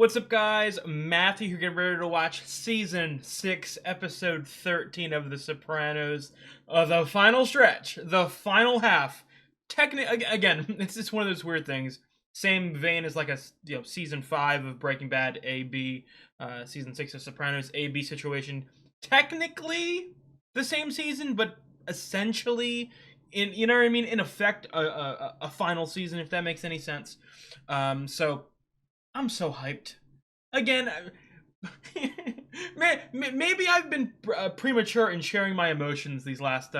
What's up, guys? Matthew here, getting ready to watch Season 6, Episode 13 of The Sopranos. The final stretch, the final half. Again, it's just one of those weird things. Same vein as like a Season 5 of Breaking Bad, A-B, Season 6 of Sopranos, A-B situation. Technically the same season, but essentially, you know what I mean? In effect, a final season, if that makes any sense. So I'm so hyped. Again, maybe I've been premature in sharing my emotions these last,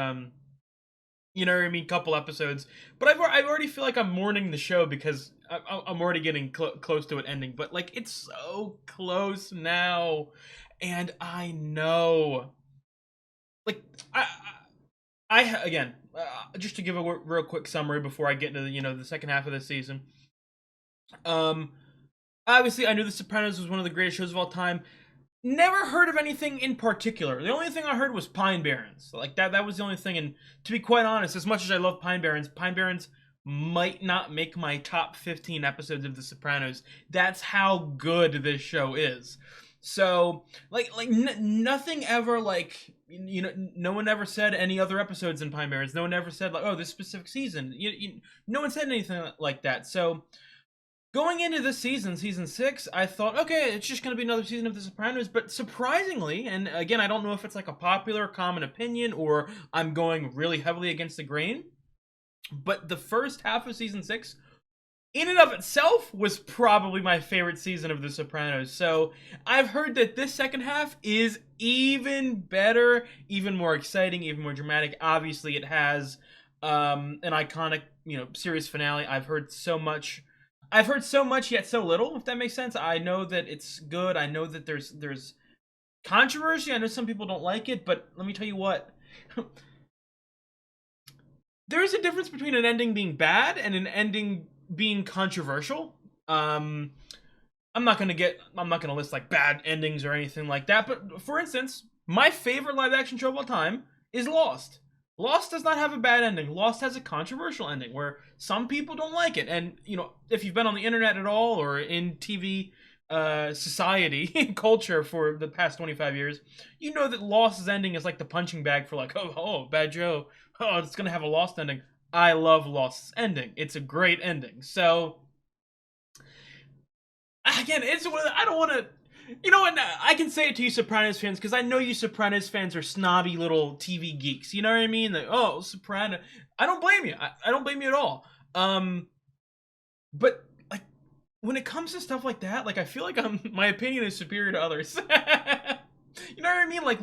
you know what I mean, couple episodes. But I already feel like I'm mourning the show because I'm already getting close to it ending. But like, it's so close now, and I know, like, again, just to give a real quick summary before I get into the second half of the season. Obviously, I knew The Sopranos was one of the greatest shows of all time. Never heard of anything in particular. The only thing I heard was Pine Barrens. Like that was the only thing. And to be quite honest, as much as I love Pine Barrens might not make my top 15 episodes of The Sopranos. That's how good this show is. So, nothing ever, no one ever said any other episodes in Pine Barrens. No one ever said like, oh, this specific season. No one said anything like that. So going into this season, season 6, I thought, okay, it's just going to be another season of The Sopranos. But surprisingly, and again, I don't know if it's like a popular, common opinion or I'm going really heavily against the grain, but the first half of season 6, in and of itself, was probably my favorite season of The Sopranos. So I've heard that this second half is even better, even more exciting, even more dramatic. Obviously, it has an iconic, series finale. I've heard so much yet so little, if that makes sense. I know that it's good. I know that there's controversy. I know some people don't like it, but let me tell you what. There's a difference between an ending being bad and an ending being controversial. I'm not gonna list like bad endings or anything like that, but for instance, my favorite live action show of all time is Lost. Lost does not have a bad ending. Lost has a controversial ending where some people don't like it. And, if you've been on the internet at all or in TV society, culture for the past 25 years, you know that Lost's ending is like the punching bag for like, oh, bad Joe. Oh, it's going to have a Lost ending. I love Lost's ending. It's a great ending. So, again, it's one of the, I don't want to. And I can say it to you Sopranos fans, because I know you Sopranos fans are snobby little TV geeks. You know what I mean? Like, oh, Soprano. I don't blame you. I don't blame you at all. But like, when it comes to stuff like that, like, I feel like my opinion is superior to others. You know what I mean? Like,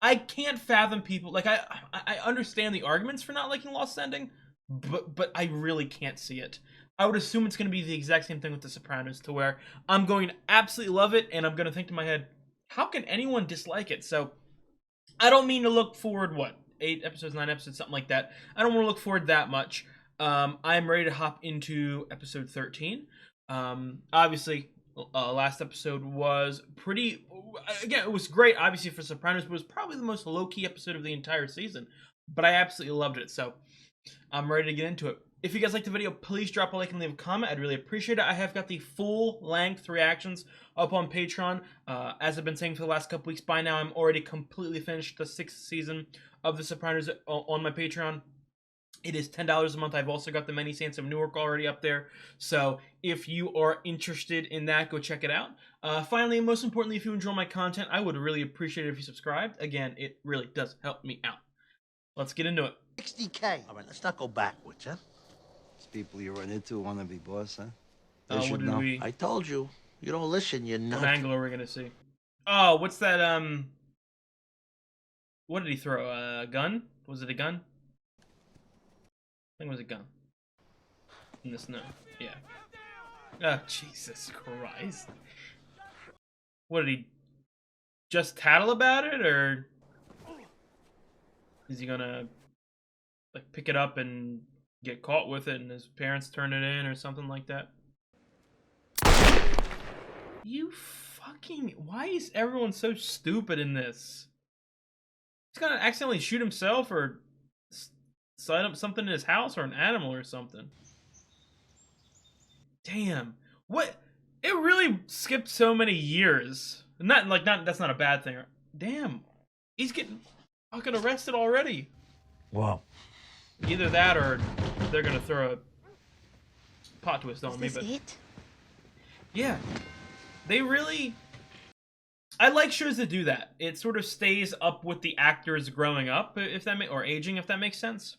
I can't fathom people. Like, I understand the arguments for not liking Lost ending, but I really can't see it. I would assume it's going to be the exact same thing with The Sopranos, to where I'm going to absolutely love it, and I'm going to think to my head, how can anyone dislike it? So, I don't mean to look forward, 8 episodes, 9 episodes, something like that. I don't want to look forward that much. I'm ready to hop into episode 13. Obviously, last episode was pretty, again, it was great, obviously, for Sopranos, but it was probably the most low-key episode of the entire season. But I absolutely loved it, so I'm ready to get into it. If you guys liked the video, please drop a like and leave a comment. I'd really appreciate it. I have got the full-length reactions up on Patreon. As I've been saying for the last couple weeks, by now I'm already completely finished the 6th season of The Sopranos on my Patreon. It is $10 a month. I've also got the Many Saints of Newark already up there. So if you are interested in that, go check it out. Finally, and most importantly, if you enjoy my content, I would really appreciate it if you subscribed. Again, it really does help me out. Let's get into it. 60K. All right, let's not go backwards, huh? These people you run into want to be boss, huh? They What should did know. we... I told you. You don't listen, you're What not. angle are we gonna see? Oh, what's that, what did he throw? A gun? Was it a gun? I think it was a gun. In the snow. Yeah. Oh, Jesus Christ. What, did he just tattle about it, or is he gonna, like, pick it up and get caught with it and his parents turn it in or something like that? You fucking... Why is everyone so stupid in this? He's gonna accidentally shoot himself or set up something in his house or an animal or something. Damn. What? It really skipped so many years. Not that's not a bad thing. Damn, he's getting fucking arrested already. Well, Either that or they're gonna throw a plot twist on me. Is But this it? yeah, they really. I like shows that do that. It sort of stays up with the actors growing up, if that or aging, if that makes sense.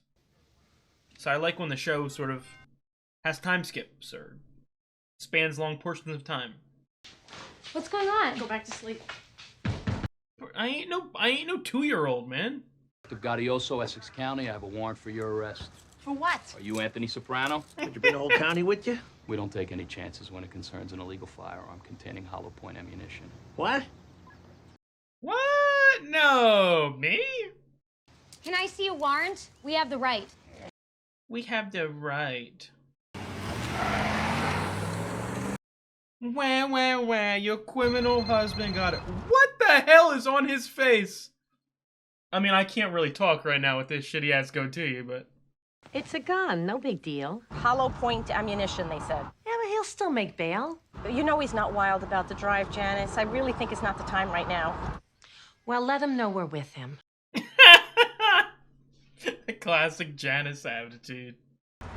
So I like when the show sort of has time skips or spans long portions of time. What's going on? Go back to sleep. I ain't no 2-year-old, man. To Gaudioso, Essex County, I have a warrant for your arrest. For what? Are you Anthony Soprano? did you bring the whole county with you? We don't take any chances when it concerns an illegal firearm containing hollow point ammunition. What? What? No, me? Can I see a warrant? We have the right. We have the right. Wah, your criminal husband got it. What the hell is on his face? I mean, I can't really talk right now with this shitty ass goatee, but... It's a gun, no big deal. Hollow point ammunition, they said. Yeah, but he'll still make bail. But you know he's not wild about the drive, Janice. I really think it's not the time right now. Well, let him know we're with him. The classic Janice attitude.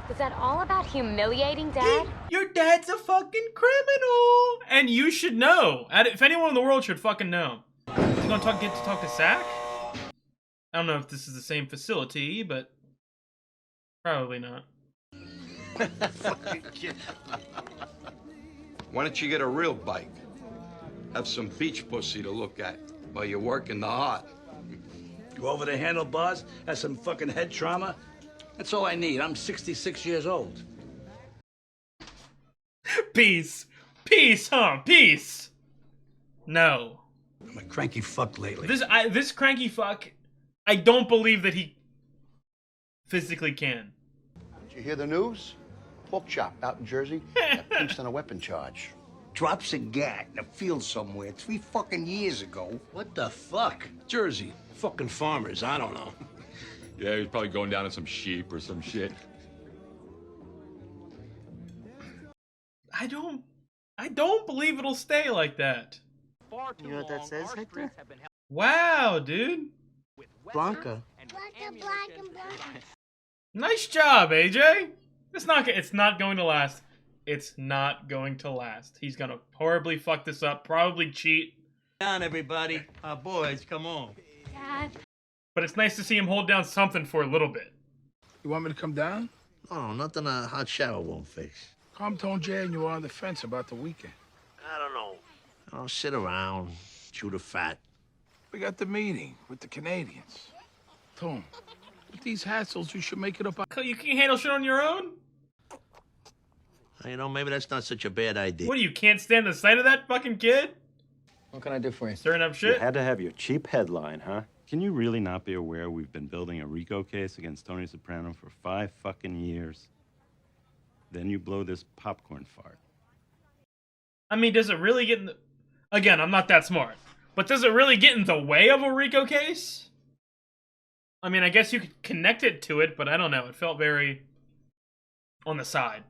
Is that all about humiliating Dad? Your dad's a fucking criminal! And you should know. If anyone in the world should fucking know. You gonna get to talk to Sack? I don't know if this is the same facility, but... Probably not. Fucking kid. Why don't you get a real bike? Have some beach pussy to look at while you're working the heart. Go over the handlebars, have some fucking head trauma. That's all I need. I'm 66 years old. Peace. Peace, huh? Peace. No. I'm a cranky fuck lately. This cranky fuck, I don't believe that he physically can. Did you hear the news? Pork chop out in Jersey got pinched on a weapon charge. Drops a gat in a field somewhere 3 fucking years ago. What the fuck? Jersey. Fucking farmers. I don't know. Yeah, he's probably going down to some sheep or some shit. I don't believe it'll stay like that. You know what that says, Hector? Wow, dude. Blanca. Nice job, AJ. It's not going to last. It's not going to last. He's gonna horribly fuck this up, probably cheat. Down, everybody. Our boys, come on. Dad. But it's nice to see him hold down something for a little bit. You want me to come down? Oh, nothing a hot shower won't fix. Calm tone Jay and you were on the fence about the weekend. I don't know. I'll sit around, chew the fat. We got the meeting with the Canadians. Tom, with these hassles, you should make it up. You can't handle shit on your own? You know, maybe that's not such a bad idea. What, you can't stand the sight of that fucking kid? What can I do for you? Stirring up shit? You had to have your cheap headline, huh? Can you really not be aware we've been building a RICO case against Tony Soprano for 5 fucking years? Then you blow this popcorn fart. I mean, does it really get in the... Again, I'm not that smart. But does it really get in the way of a RICO case? I mean, I guess you could connect it to it, but I don't know. It felt very... on the side.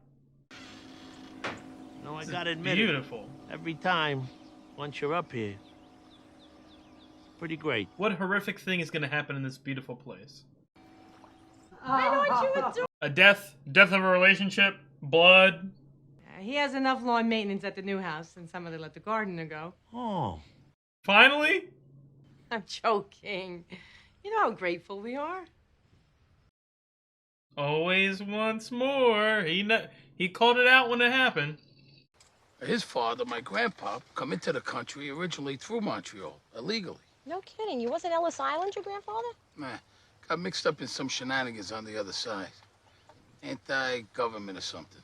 No, I gotta admit beautiful. Every time, once you're up here, pretty great. What horrific thing is gonna happen in this beautiful place? I know what you would do. A death of a relationship, blood. He has enough lawn maintenance at the new house, and somebody let the gardener go. Oh. Finally? I'm joking. You know how grateful we are. Always once more. He called it out when it happened. His father, my grandpa, come into the country originally through Montreal, illegally. No kidding. You wasn't Ellis Island, your grandfather? Nah, got mixed up in some shenanigans on the other side. Anti-government or something.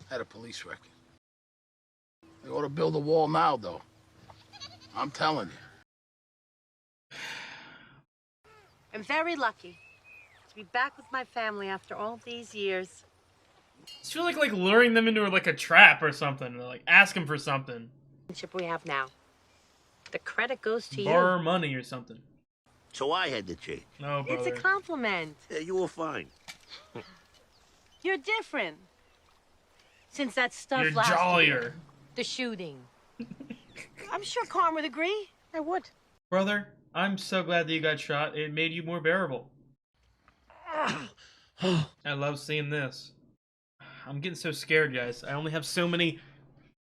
Had a police record. They ought to build a wall now, though. I'm telling you. I'm very lucky to be back with my family after all these years. I feel like luring them into like a trap or something. Like ask them for something. We have now. The credit goes to you. Borrow money or something. So I had to change. No, brother. It's a compliment. Yeah, you were fine. You're different. Since that stuff You're last jollier. year. the shooting. I'm sure Carm would agree. I would. Brother, I'm so glad that you got shot. It made you more bearable. I love seeing this. I'm getting so scared, guys. I only have so many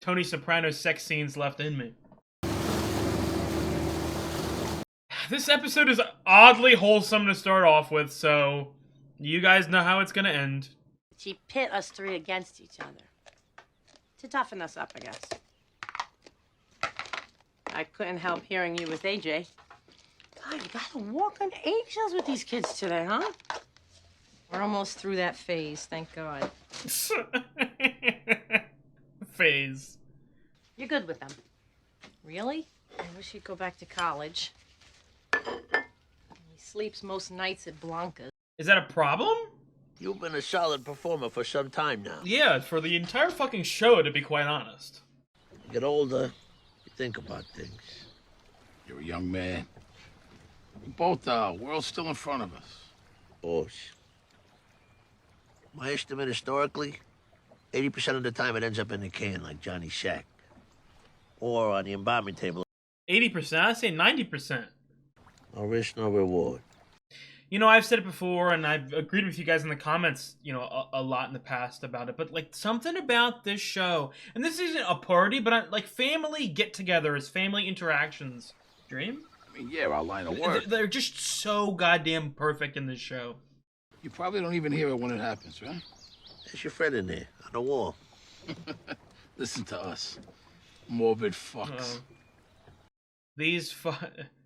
Tony Soprano sex scenes left in me. This episode is oddly wholesome to start off with, so you guys know how it's gonna end. She pit us three against each other. To toughen us up, I guess. I couldn't help hearing you with AJ. God, you gotta walk on eggshells with these kids today, huh? We're almost through that phase, thank God. Phase. You're good with them. Really? I wish he'd go back to college. He sleeps most nights at Blanca's. Is that a problem? You've been a solid performer for some time now. Yeah, for the entire fucking show, to be quite honest. You get older, you think about things. You're a young man. We both are. World's still in front of us. Boss. My estimate historically, 80% of the time it ends up in the can like Johnny Shack. Or on the embalming table. 80%? I say 90%. No risk, no reward. You know, I've said it before, and I've agreed with you guys in the comments, you know, a lot in the past about it, but, like, something about this show, and this isn't a party, but, like, family get-togethers, family interactions. Dream? I mean, yeah, our line of work. They're just so goddamn perfect in this show. You probably don't even hear it when it happens, right? There's your friend in there, on the wall. Listen to us. Morbid fucks.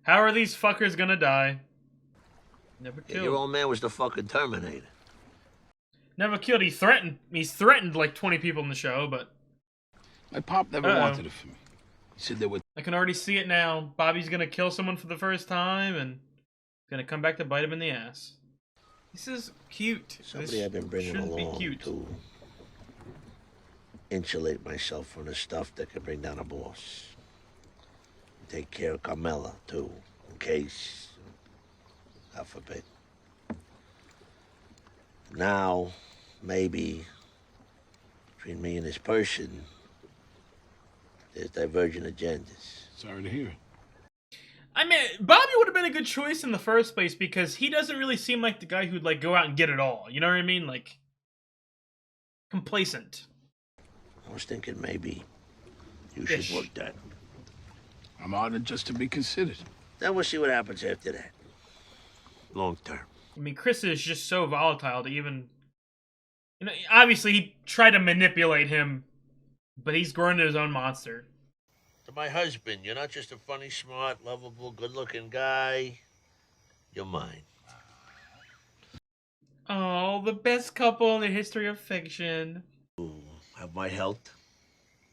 How are these fuckers gonna die? Never killed. Your old man was the fucking Terminator. Never killed. He's threatened like 20 people in the show, but... My pop never wanted it for me. He said there were... I can already see it now. Bobby's gonna kill someone for the first time, and gonna come back to bite him in the ass. This is cute. Somebody I've been bringing along to insulate myself from the stuff that could bring down a boss. Take care of Carmela, too, in case, God forbid. Now, maybe, between me and this person, there's divergent agendas. Sorry to hear it. I mean, Bobby would have been a good choice in the first place because he doesn't really seem like the guy who'd, like, go out and get it all. You know what I mean? Like, complacent. I was thinking maybe you should work that. I'm honored just to be considered. Then we'll see what happens after that. Long term. I mean, Chris is just so volatile to even... You know, obviously, he tried to manipulate him, but he's grown into his own monster. To my husband, you're not just a funny, smart, lovable, good-looking guy. You're mine. Oh, the best couple in the history of fiction. To have my health,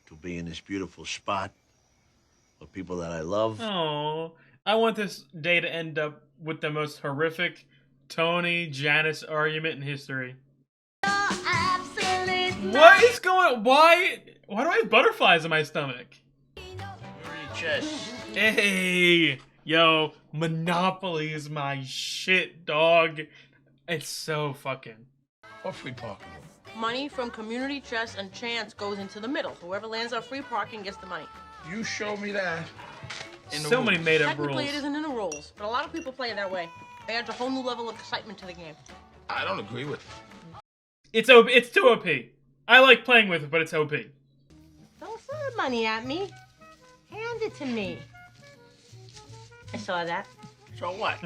to be in this beautiful spot with people that I love. Oh, I want this day to end up with the most horrific Tony-Janice argument in history. What is going on? Why do I have butterflies in my stomach? Chest. Hey, yo, Monopoly is my shit, dog. It's so fucking. What free parking? Money from community chest and chance goes into the middle. Whoever lands on free parking gets the money. You show me that. So many made-up rules. Technically, it isn't in the rules, but a lot of people play it that way. It adds a whole new level of excitement to the game. I don't agree with it. It's too OP. I like playing with it, but it's OP. Don't throw the money at me. Hand it to me. I saw that. So what?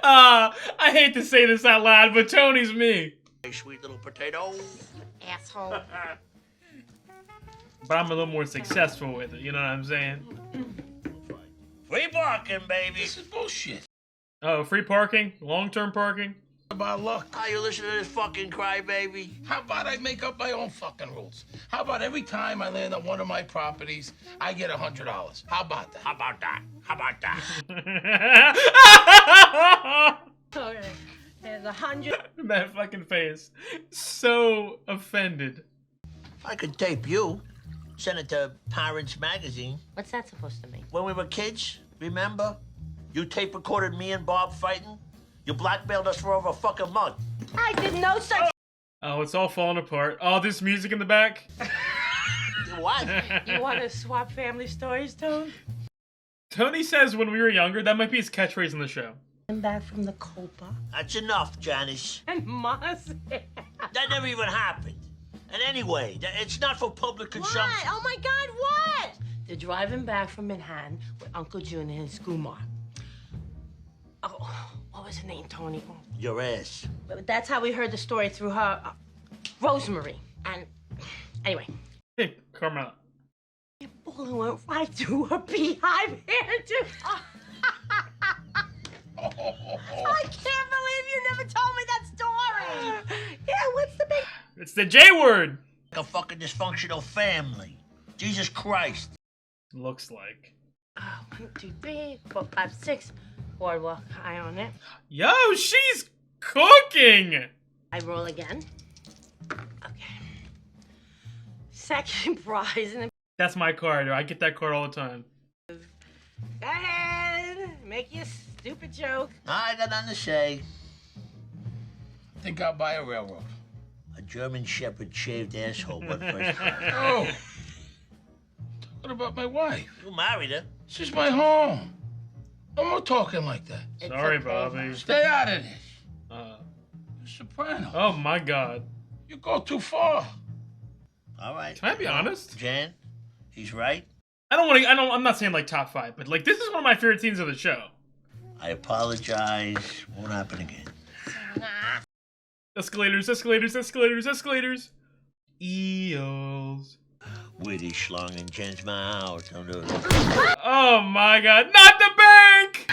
I hate to say this out loud, but Tony's me. Hey, sweet little potato. Asshole. But I'm a little more successful with it, you know what I'm saying? Free parking, baby. This is bullshit. Oh, free parking? Long-term parking? About luck. Are you listening to this fucking crybaby? How about I make up my own fucking rules? How about every time I land on one of my properties, I get $100? How about that? How about that? How about that? Okay. There's 100. That fucking face. So offended. If I could tape you, send it to Parents Magazine. What's that supposed to mean? When we were kids, remember? You tape recorded me and Bob fighting. You blackmailed us for over a fucking month. I did no such. Oh, it's all falling apart. Oh, this music in the back. what? You want to swap family stories, Tone? Tony says when we were younger, that might be his catchphrase in the show. I'm back from the Copa. That's enough, Janice. And Mama said... That never even happened. And anyway, it's not for public consumption. What? Oh, my God, what? They're driving back from Manhattan with Uncle June and his Kumar. Oh, what was her name, Tony? Your ass. But that's how we heard the story through her, Rosemary. And anyway. Hey, Carmela. The bullet went right through her beehive hair, too. I can't believe you never told me that story. Yeah, what's the big... It's the J word. A fucking dysfunctional family. Jesus Christ. Looks like. 1, 2, 3, 4, 5, 6. Boardwalk high on it. Yo, she's cooking. I roll again. Okay. Second prize. And That's my card. I get that card all the time. go ahead. Make your stupid joke. I got nothing to say. Think I'll buy a railroad. A German Shepherd shaved asshole went first. Oh. What about my wife? You married her. This is my home. No more talking like that. Sorry, Bobby. Stay out of this. Soprano. Oh my God. You go too far. All right. Can I be honest? Jan, he's right. I'm not saying like top 5, but like this is one of my favorite scenes of the show. I apologize. Won't happen again. Escalators, escalators, escalators, escalators. Eels. Witty schlong in Jen's mouth. Don't do it. Oh my God, not the bank!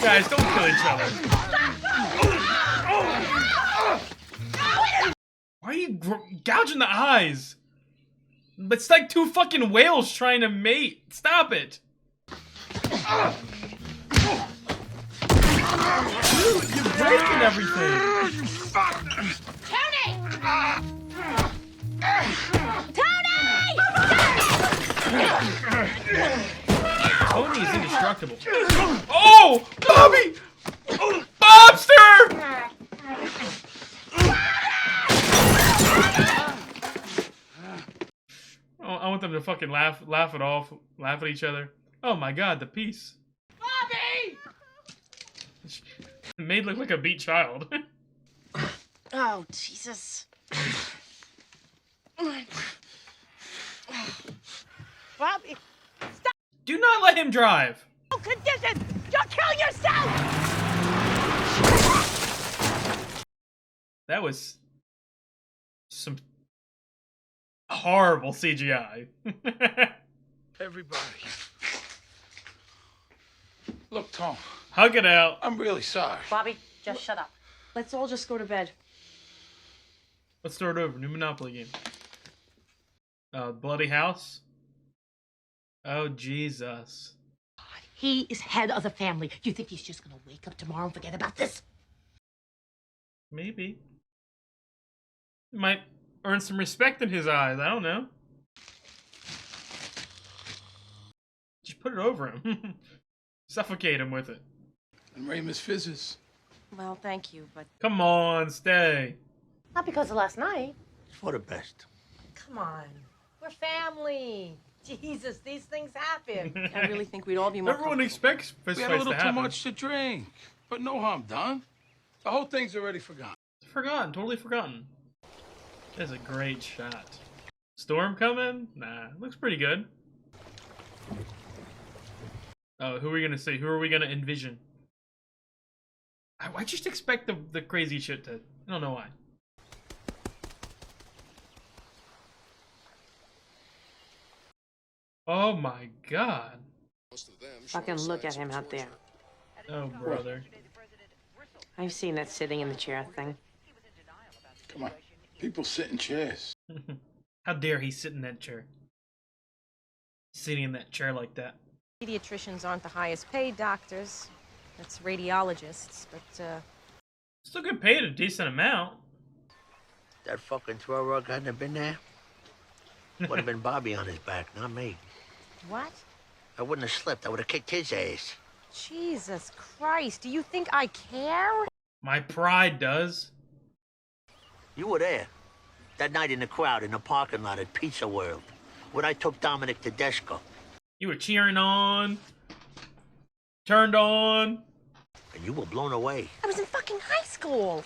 Guys, don't kill each other. Why are you gouging the eyes? It's like 2 fucking whales trying to mate. Stop it. Dude, you're breaking everything. Tony! Tony is indestructible. Oh! Bobby! Bobster! Oh, I want them to fucking laugh it off, laugh at each other. Oh my God, the piece. Bobby! Made look like a beat child. Oh, Jesus. Bobby, stop! Do not let him drive. No conditions! You'll kill yourself! That was some horrible CGI. Everybody. Look, Tom. Hug it out. I'm really sorry. Bobby, just shut up. Let's all just go to bed. Let's start over. New Monopoly game. Bloody House. Oh, Jesus. He is head of the family. You think he's just gonna wake up tomorrow and forget about this? Maybe. Might earn some respect in his eyes. I don't know. Just put it over him. Suffocate him with it. And Ramus Fizzes. Well, thank you, but... Come on, stay. Not because of last night. It's for the best. Come on. We're family. Jesus, these things happen. I really think we'd all be more Everyone expects fist We had a fights to little too happen. much to drink. But no harm done. The whole thing's already forgotten. Forgotten, totally forgotten. That's a great shot. Storm coming? Nah, looks pretty good. Oh, who are we gonna see? Who are we gonna envision? I just expect the crazy shit to... I don't know why. Oh my God. Fucking look at him out there. Oh, brother. I've seen that sitting in the chair thing. Come on. People sit in chairs. How dare he sit in that chair? Sitting in that chair like that. Pediatricians aren't the highest paid doctors. That's radiologists, but, Still get paid a decent amount. That fucking throw rug hadn't have been there. Would have been Bobby on his back, not me. What? I wouldn't have slipped. I would have kicked his ass. Jesus Christ, do you think I care? My pride does. You were there. That night in the crowd in the parking lot at Pizza World, when I took Dominic Tedesco. You were cheering on, turned on. And you were blown away. I was in fucking high school.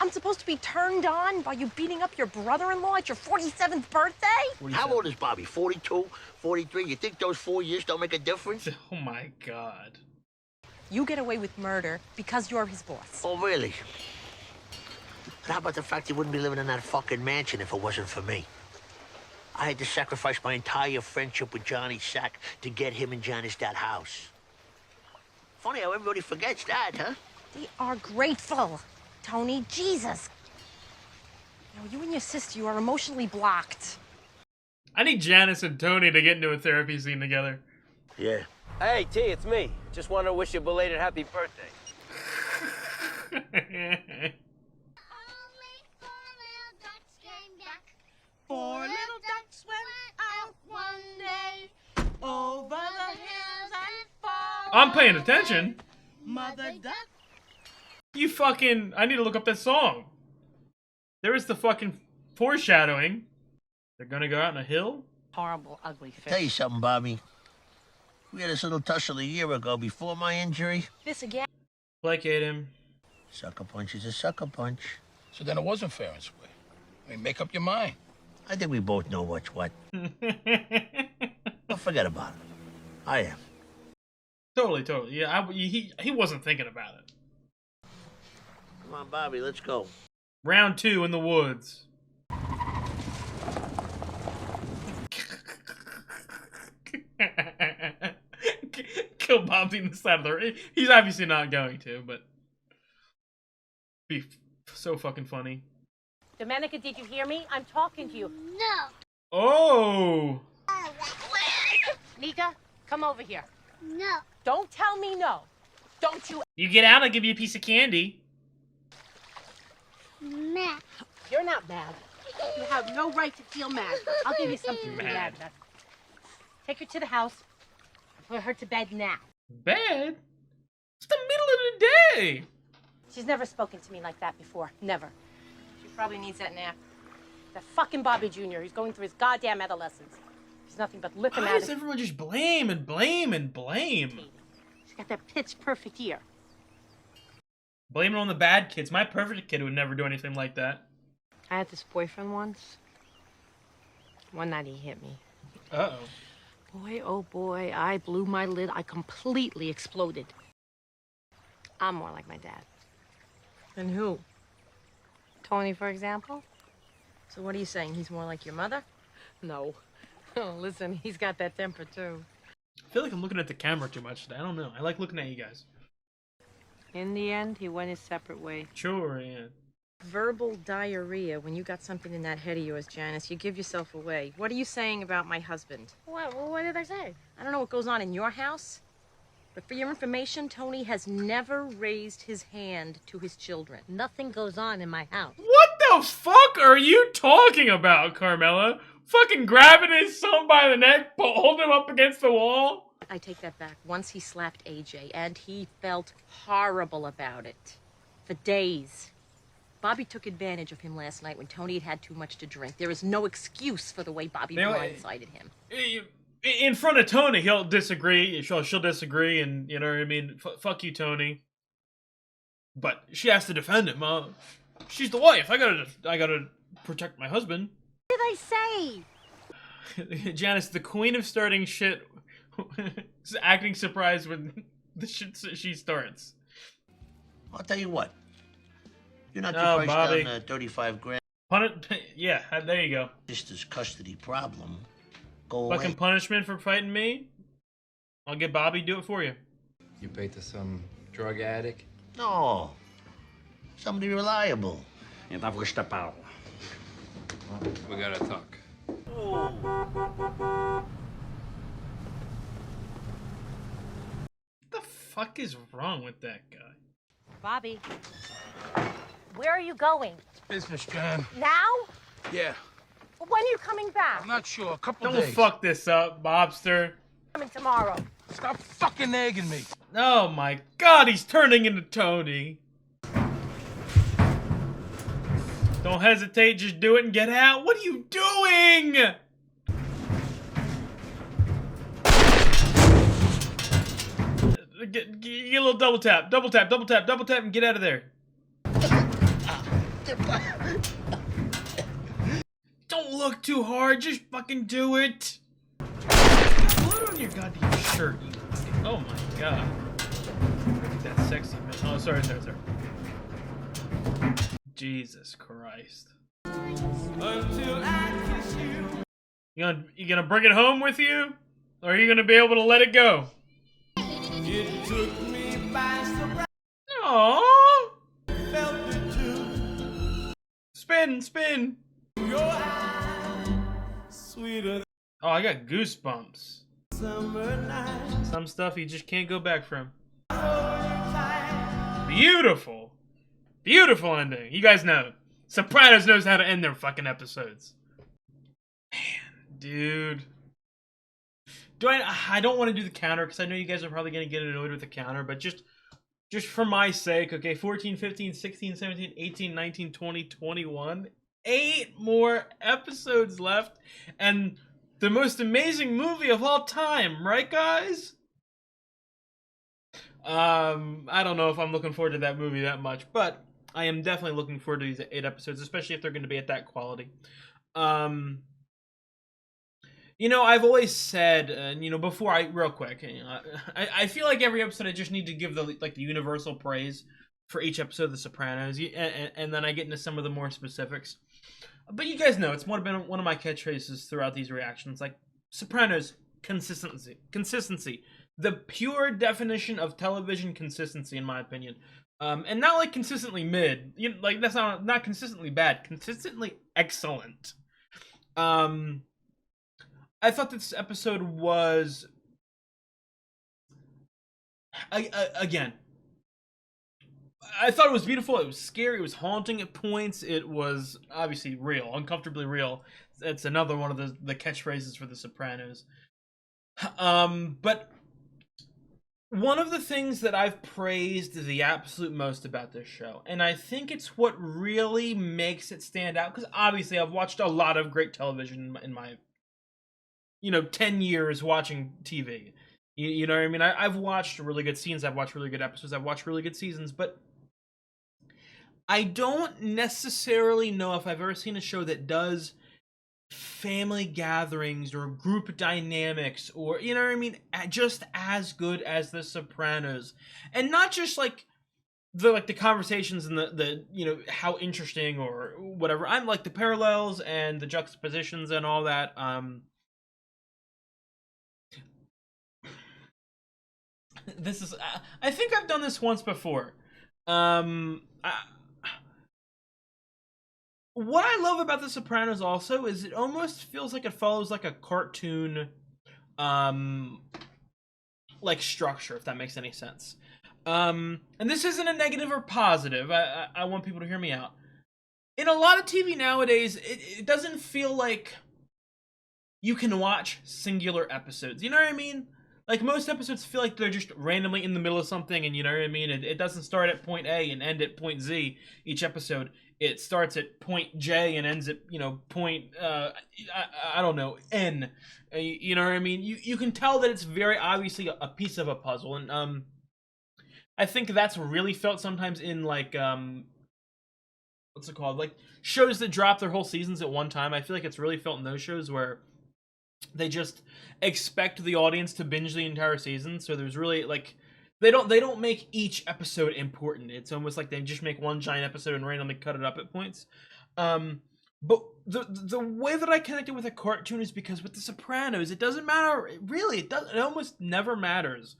I'm supposed to be turned on by you beating up your brother-in-law at your 47th birthday? 47. How old is Bobby? 42? 43? You think those 4 years don't make a difference? Oh my God. You get away with murder because you're his boss. Oh, really? And how about the fact he wouldn't be living in that fucking mansion if it wasn't for me? I had to sacrifice my entire friendship with Johnny Sack to get him and Janice that house. Funny how everybody forgets that, huh? They are grateful, Tony. Jesus. Now, you and your sister, you are emotionally blocked. I need Janice and Tony to get into a therapy scene together. Yeah. Hey, T, it's me. Just want to wish you a belated happy birthday. Four little ducks went out one day over the hills and far. I'm paying attention. Mother duck. You fucking... I need to look up that song. There is the fucking foreshadowing. They're gonna go out on a hill? Horrible, ugly fish. Tell you something, Bobby. We had this little tussle a year ago before my injury. This again? Placate him. Sucker punch is a sucker punch. So then it wasn't fair and square. I mean, make up your mind. I think we both know what's what. Well, forget about it. I am. Totally. Yeah, he wasn't thinking about it. Come on, Bobby, let's go. Round 2 in the woods. Kill Bobby in the side of the road. He's obviously not going to, but be so fucking funny. Domenica, did you hear me? I'm talking to you. No. Oh! Nika, come over here. No. Don't tell me no. Don't you... You get out, I'll give you a piece of candy. Mad. You're not mad. You have no right to feel mad. I'll give you something to be Mad. mad about. Take her to the house. Put her to bed now. Bed? It's the middle of the day! She's never spoken to me like that before. Never. She probably needs that nap. That fucking Bobby Jr. He's going through his goddamn adolescence. He's nothing but lipping Why at does it. everyone just blame and blame and blame? She's got that pitch perfect ear. Blame it on the bad kids. My perfect kid would never do anything like that. I had this boyfriend once. One night he hit me. Uh-oh. Boy, oh boy, I blew my lid. I completely exploded. I'm more like my dad. And who? Tony, for example? So what are you saying? He's more like your mother? No. Oh, listen, he's got that temper, too. I feel like I'm looking at the camera too much today. I don't know. I like looking at you guys. In the end, he went his separate way. Sure, yeah. Verbal diarrhea. When you got something in that head of yours, Janice, you give yourself away. What are you saying about my husband? What did I say? I don't know what goes on in your house, but for your information, Tony has never raised his hand to his children. Nothing goes on in my house. What the fuck are you talking about, Carmela? Fucking grabbing his son by the neck, holding him up against the wall? I take that back. Once he slapped AJ, and he felt horrible about it. For days. Bobby took advantage of him last night when Tony had had too much to drink. There is no excuse for the way Bobby blindsided him. In front of Tony, he'll disagree. She'll disagree, and you know what I mean? Fuck you, Tony. But she has to defend him. She's the wife. I gotta protect my husband. What did I say? Janice, the queen of starting shit, is acting surprised when the shit she starts. I'll tell you what. You're not too Oh, priced Bobby. down 35 grand. Yeah, there you go. Sister's custody problem. Go away. Fucking punishment for fighting me? I'll get Bobby do it for you. You paid to some drug addict? No. Somebody reliable. And I've wished up out. We gotta talk. What the fuck is wrong with that guy? Bobby, where are you going? Business, Jan. Now? Yeah. When are you coming back? I'm not sure. A couple Don't days. fuck this up, Bobster. Coming tomorrow. Stop fucking nagging me. Oh my god, he's turning into Tony. Don't hesitate, just do it and get out. What are you doing? Get a little double tap, and get out of there. Don't look too hard, just fucking do it. Blood on your goddamn shirt, you fucking, oh my god. Look at that sexy man. Oh, sorry. Jesus Christ. You gonna bring it home with you? Or are you gonna be able to let it go? It took me by surprise. Aww. Spin. Your eyes, sweeter. Oh, I got goosebumps. Some stuff you just can't go back from. Beautiful. Beautiful ending. You guys know. Sopranos knows how to end their fucking episodes. Man, dude. I don't want to do the counter because I know you guys are probably going to get annoyed with the counter, but just for my sake, okay, 14, 15, 16, 17, 18, 19, 20, 21. 8 more episodes left, and the most amazing movie of all time, right, guys? I don't know if I'm looking forward to that movie that much, but I am definitely looking forward to these 8 episodes, especially if they're going to be at that quality. You know, I've always said, and you know, before real quick, you know, I feel like every episode I just need to give the universal praise for each episode of The Sopranos, and then I get into some of the more specifics. But you guys know it's been one of my catchphrases throughout these reactions, like Sopranos consistency, the pure definition of television consistency, in my opinion, and not like consistently mid, like that's not consistently bad, consistently excellent. I thought this episode was, again, I thought it was beautiful. It was scary. It was haunting at points. It was obviously real, uncomfortably real. It's another one of the catchphrases for The Sopranos. But one of the things that I've praised the absolute most about this show, and I think it's what really makes it stand out, because obviously I've watched a lot of great television in my 10 years watching TV. You know what I mean? I've watched really good scenes, I've watched really good episodes, I've watched really good seasons, but I don't necessarily know if I've ever seen a show that does family gatherings or group dynamics, or, you know what I mean, just as good as The Sopranos. And not just like the conversations and the how interesting or whatever. I'm like the parallels and the juxtapositions and all that. This is, I think I've done this once before. What I love about The Sopranos also is it almost feels like it follows like a cartoon, like structure, if that makes any sense. And this isn't a negative or positive. I want people to hear me out. In a lot of TV nowadays, it doesn't feel like you can watch singular episodes. You know what I mean? Like, most episodes feel like they're just randomly in the middle of something, and you know what I mean? It doesn't start at point A and end at point Z each episode. It starts at point J and ends at, point, I don't know, N. You know what I mean? You can tell that it's very obviously a piece of a puzzle, and I think that's really felt sometimes in, like, what's it called? Like, shows that drop their whole seasons at one time. I feel like it's really felt in those shows where they just expect the audience to binge the entire season, so there's really, like, they don't make each episode important. It's almost like they just make one giant episode and randomly cut it up at points. But the way that I connected with a cartoon is because with The Sopranos, it doesn't matter, really, it almost never matters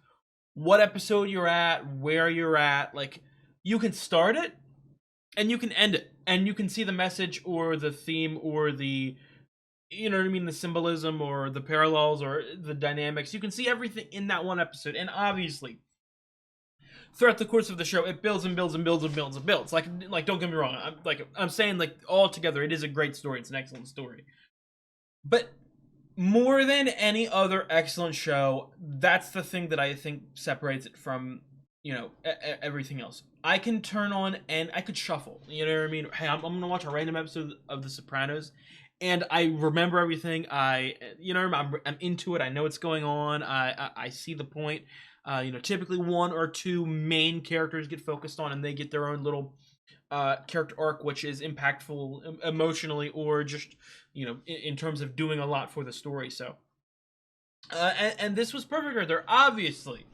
what episode you're at, where you're at. Like, you can start it, and you can end it, and you can see the message, or the theme, or the, you know what I mean, the symbolism, or the parallels, or the dynamics. You can see everything in that one episode, and obviously, throughout the course of the show, it builds and builds and builds and builds and builds. Like, don't get me wrong. I'm saying, like, all together, it is a great story. It's an excellent story. But more than any other excellent show, that's the thing that I think separates it from everything else. I can turn on and I could shuffle. You know what I mean? Hey, I'm gonna watch a random episode of The Sopranos, and I remember everything. I'm into it. I know what's going on. I see the point. Typically one or two main characters get focused on, and they get their own little character arc, which is impactful emotionally, or just in terms of doing a lot for the story. So, and this was perfect right there. Obviously,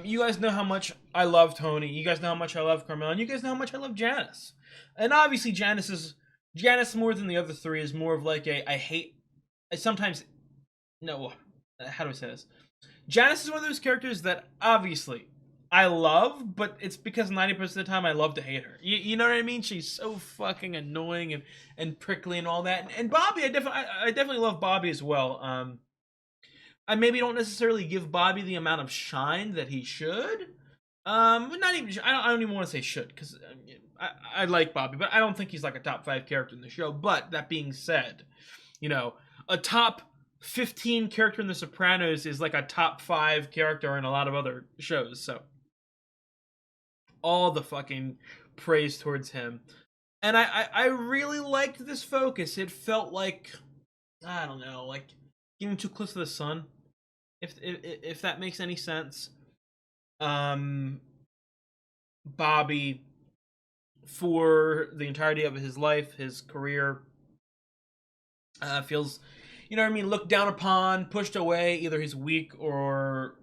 you guys know how much I love Tony. You guys know how much I love Carmel, and you guys know how much I love Janice. And obviously, Janice more than the other three is more of like I hate. I sometimes no. How do I say this? Janice is one of those characters that obviously I love, but it's because 90% of the time I love to hate her. You know what I mean? She's so fucking annoying and prickly and all that. And Bobby, I definitely love Bobby as well. I maybe don't necessarily give Bobby the amount of shine that he should. But not even. I don't even want to say should, because I like Bobby, but I don't think he's like a top 5 character in the show. But that being said, a top 15 character in The Sopranos is like a top 5 character in a lot of other shows. So all the fucking praise towards him, and I really liked this focus. It felt like, I don't know, like getting too close to the sun. If that makes any sense. Bobby, for the entirety of his life, his career, feels, looked down upon, pushed away. Either he's weak or,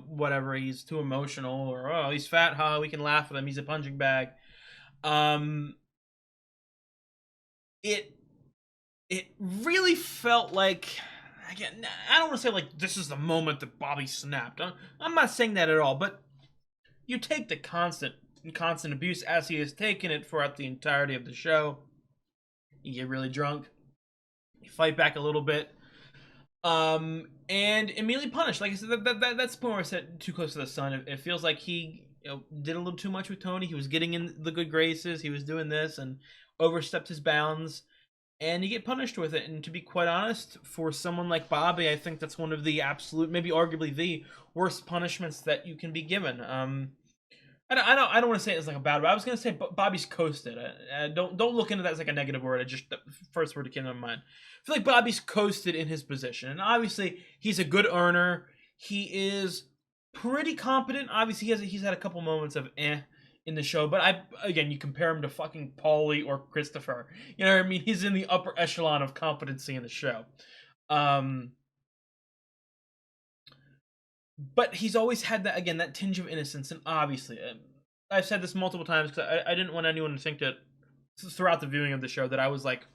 whatever, he's too emotional, or, oh, he's fat, huh? We can laugh at him. He's a punching bag. It really felt like, again, I don't want to say like this is the moment that Bobby snapped. I'm not saying that at all, but you take the constant abuse as he has taken it throughout the entirety of the show. You get really drunk, you fight back a little bit, and immediately punished. Like I said, that's the point where I said too close to the sun. It feels like he did a little too much with Tony. He was getting in the good graces. He was doing this and overstepped his bounds. And you get punished with it. And to be quite honest, for someone like Bobby, I think that's one of the absolute, maybe arguably the worst punishments that you can be given. I don't want to say it's like a bad word. I was going to say Bobby's coasted. Don't look into that as like a negative word. The first word that came to my mind. I feel like Bobby's coasted in his position. And obviously, he's a good earner. He is pretty competent. Obviously, he's had a couple moments of in the show, but again, you compare him to fucking Paulie or Christopher. You know what I mean? He's in the upper echelon of competency in the show. But he's always had that tinge of innocence, and obviously, I've said this multiple times because I didn't want anyone to think that throughout the viewing of the show that I was like,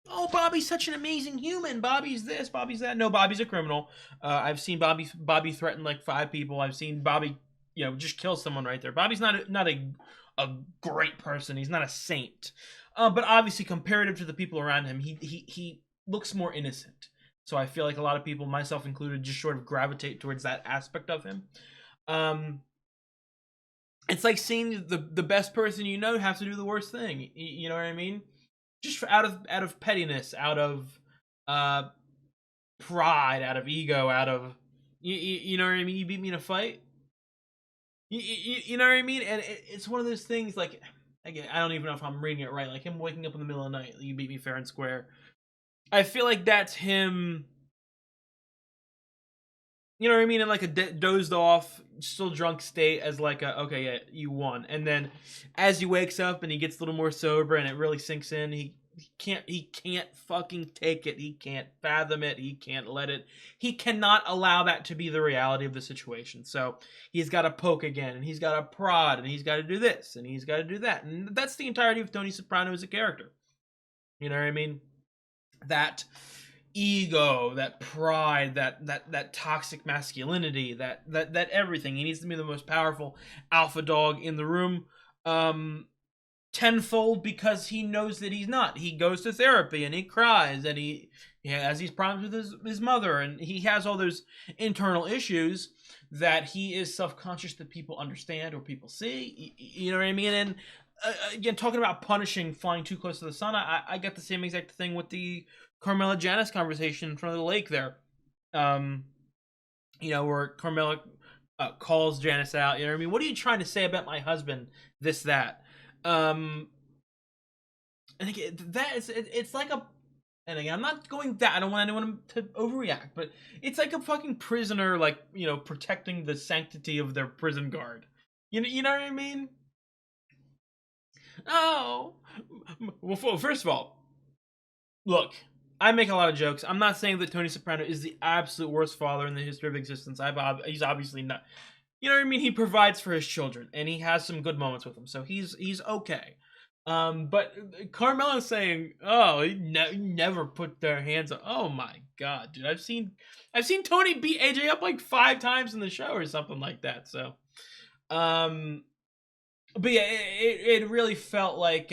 oh, Bobby's such an amazing human. Bobby's this, Bobby's that. No, Bobby's a criminal. I've seen Bobby threaten like 5 people. I've seen Bobby just kill someone right there. Bobby's not a great person. He's not a saint. But obviously, comparative to the people around him, he looks more innocent. So I feel like a lot of people, myself included, just sort of gravitate towards that aspect of him. It's like seeing the best person have to do the worst thing. You know what I mean? Just out of pettiness, out of pride, out of ego, out of you know what I mean? You beat me in a fight. You know what I mean? And it's one of those things, like, again, I don't even know if I'm reading it right. Like him waking up in the middle of the night, you beat me fair and square. I feel like that's him. You know what I mean? In like a dozed off, still drunk state, as like okay, yeah, you won. And then as he wakes up and he gets a little more sober and it really sinks in, he can't fucking take it. He can't fathom it. He can't let it. He cannot allow that to be the reality of the situation. So he's got to poke again, and he's got to prod, and he's got to do this, and he's got to do that. And that's the entirety of Tony Soprano as a character. You know what I mean? That ego, that pride, that toxic masculinity, that everything. He needs to be the most powerful alpha dog in the room. Tenfold, because he knows that he's not. He goes to therapy and he cries and he has these problems with his mother, and he has all those internal issues that he is self-conscious that people understand or people see. You know what I mean? And again, talking about punishing flying too close to the sun, I got the same exact thing with the Carmela Janice conversation in front of the lake there. Where Carmela calls Janice out. You know what I mean? What are you trying to say about my husband? This, that. And again, it's like a. And again, I'm not going that. I don't want anyone to overreact, but it's like a fucking prisoner, like, you know, protecting the sanctity of their prison guard. You know what I mean? Oh, well, first of all, look, I make a lot of jokes. I'm not saying that Tony Soprano is the absolute worst father in the history of existence. He's obviously not. You know what I mean? He provides for his children, and he has some good moments with them, so he's okay. But Carmelo saying, "Oh, he never put their hands on." Oh my god, dude! I've seen Tony beat AJ up like 5 times in the show or something like that. So, but yeah, it really felt like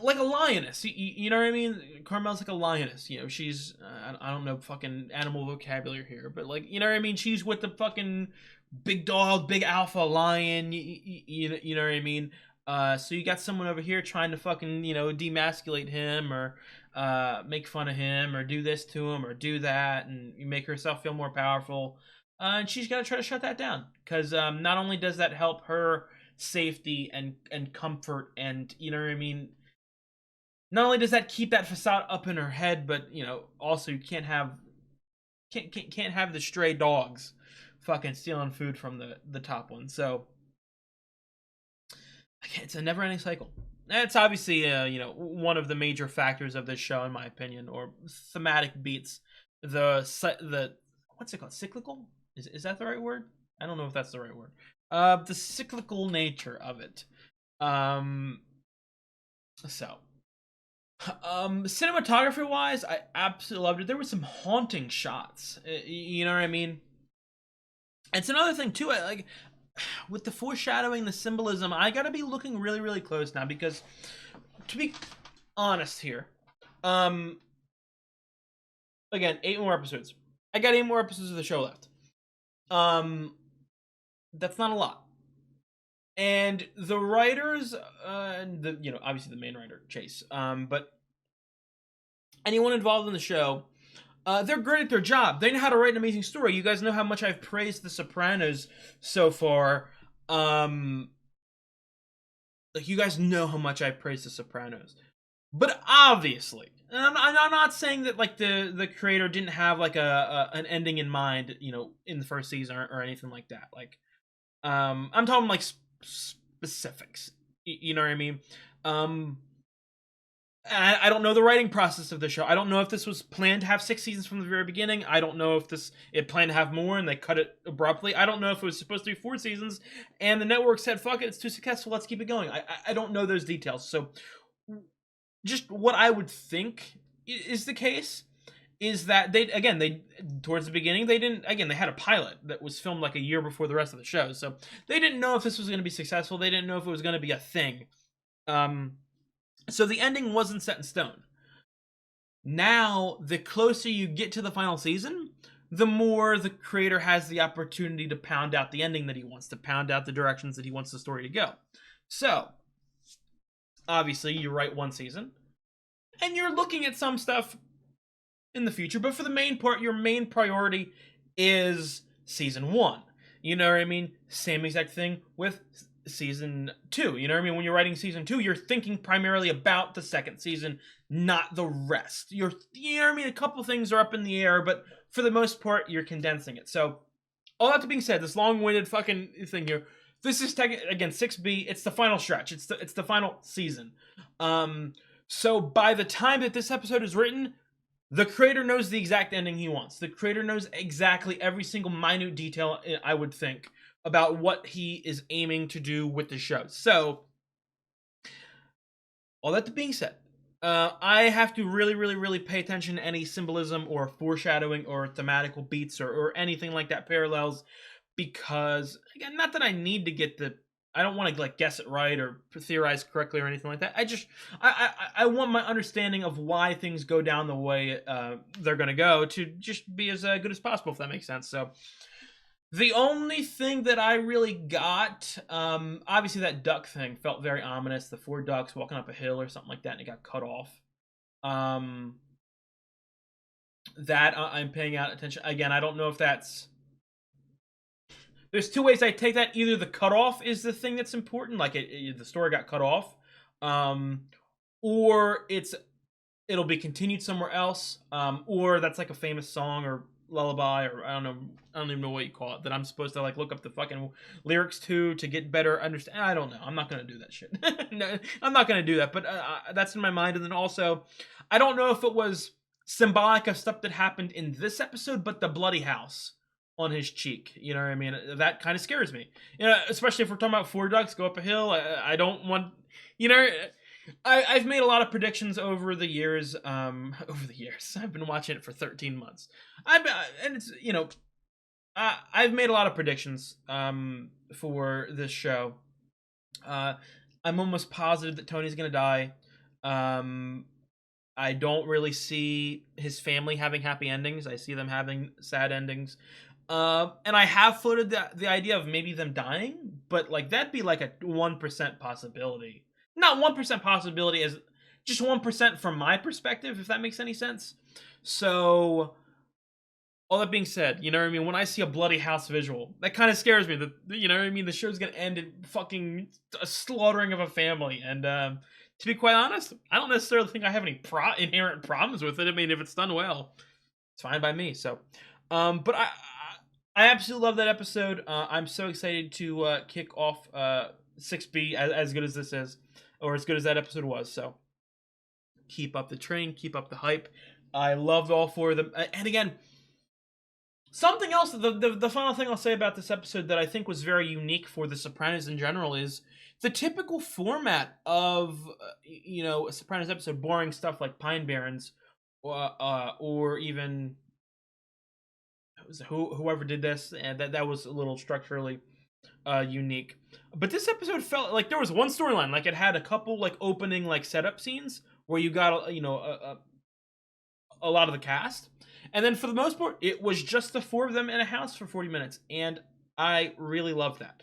like a lioness. You know what I mean? Carmel's like a lioness. You know, she's I don't know fucking animal vocabulary here, but like, you know what I mean? She's with the fucking big dog, big alpha lion. You know what I mean? So you got someone over here trying to fucking, you know, demasculate him or make fun of him or do this to him or do that, and you make herself feel more powerful. And she's got to try to shut that down because not only does that help her safety and comfort, and you know what I mean, not only does that keep that facade up in her head, but you know, also you can't have the stray dogs fucking stealing food from the top one. So it's a never-ending cycle. It's obviously you know, one of the major factors of this show, in my opinion, or thematic beats. The what's it called? Cyclical? Is that the right word? I don't know if that's the right word. The cyclical nature of it. Cinematography wise, I absolutely loved it. There were some haunting shots. You know what I mean? It's another thing too. I like with the foreshadowing, the symbolism. I gotta be looking really, really close now because, to be honest here, again, 8 more episodes. I got 8 more episodes of the show left. That's not a lot. And the writers, you know, obviously the main writer, Chase, but anyone involved in the show, they're great at their job. They know how to write an amazing story. You guys know how much I've praised The Sopranos so far. Like, you guys know how much I've praised The Sopranos. But obviously, and I'm not saying that like the creator didn't have like an ending in mind, you know, in the first season or anything like that. Like, I'm talking like specifics. You know what I mean? I don't know the writing process of the show. I don't know if this was planned to have 6 seasons from the very beginning. I don't know if it planned to have more and they cut it abruptly. I don't know if it was supposed to be 4 seasons and the network said, fuck it, it's too successful, let's keep it going. I don't know those details. So just what I would think is the case is that they towards the beginning, they had a pilot that was filmed like a year before the rest of the show. So they didn't know if this was going to be successful. They didn't know if it was going to be a thing. So the ending wasn't set in stone. Now, the closer you get to the final season, the more the creator has the opportunity to pound out the ending that he wants, to pound out the directions that he wants the story to go. So, obviously, you write 1 season, and you're looking at some stuff in the future, but for the main part, your main priority is season 1. You know what I mean? Same exact thing with season 2. You know what I mean? When you're writing season 2, you're thinking primarily about the second season, not the rest. You know what I mean? A couple things are up in the air, but for the most part, you're condensing it. So, all that being said, this long-winded fucking thing here, this is again 6B. It's the final stretch. It's the final season. So by the time that this episode is written, the creator knows the exact ending he wants. The creator knows exactly every single minute detail, I would think, about what he is aiming to do with the show. So, all that being said, I have to really, really, really pay attention to any symbolism or foreshadowing or thematical beats or anything like that, parallels, because, again, not that I need to get I don't want to like guess it right or theorize correctly or anything like that. I want my understanding of why things go down the way they're going to go to just be as good as possible, if that makes sense. So the only thing that I really got, obviously that duck thing felt very ominous. The 4 ducks walking up a hill or something like that, and it got cut off. that I'm paying out attention. Again, I don't know if that's... There's two ways I take that. Either the cutoff is the thing that's important, like the story got cut off, or it'll be continued somewhere else, or that's like a famous song or lullaby, or I don't even know what you call it, that I'm supposed to like look up the fucking lyrics to get better understand. I don't know. I'm not gonna do that shit. No, I'm not gonna do that. But that's in my mind. And then also, I don't know if it was symbolic of stuff that happened in this episode, but the bloody house on his cheek, you know what I mean? That kind of scares me. You know, especially if we're talking about four ducks go up a hill. I don't want, you know. I've made a lot of predictions over the years. I've been watching it for 13 months. And it's, you know, I've made a lot of predictions for this show. I'm almost positive that Tony's gonna die. I don't really see his family having happy endings. I see them having sad endings. And I have floated the idea of maybe them dying, but like that'd be like a 1% possibility. Not 1% possibility, as just 1% from my perspective, if that makes any sense. So, all that being said, you know what I mean? When I see a bloody house visual, that kind of scares me. You know what I mean? The show's gonna end in fucking a slaughtering of a family. And to be quite honest, I don't necessarily think I have any inherent problems with it. I mean, if it's done well, it's fine by me. So, but I absolutely love that episode. I'm so excited to kick off 6B as good as this is, or as good as that episode was. So keep up the train, keep up the hype. I loved all four of them. And again, something else, the final thing I'll say about this episode that I think was very unique for The Sopranos in general is the typical format of, you know, a Sopranos episode, boring stuff like Pine Barrens, or even whoever did this, and that was a little structurally unique. But this episode felt like there was one storyline, like it had a couple like opening like setup scenes where you got, you know, a lot of the cast, and then for the most part it was just the four of them in a house for 40 minutes, and I really love that.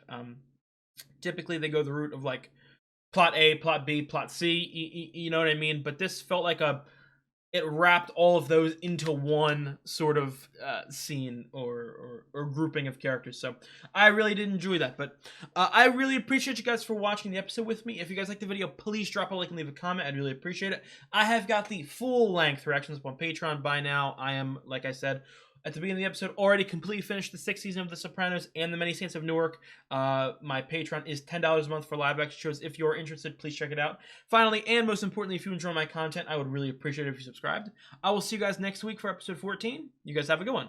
Typically they go the route of like plot A, plot B, plot C, you know what I mean? But this felt like it wrapped all of those into one sort of scene or grouping of characters. So I really did enjoy that. But I really appreciate you guys for watching the episode with me. If you guys like the video, please drop a like and leave a comment. I'd really appreciate it. I have got the full-length reactions up on Patreon by now. I am, like I said at the beginning of the episode, already completely finished the 6th season of The Sopranos and The Many Saints of Newark. My Patreon is $10 a month for live action shows. If you're interested, please check it out. Finally, and most importantly, if you enjoy my content, I would really appreciate it if you subscribed. I will see you guys next week for episode 14. You guys have a good one.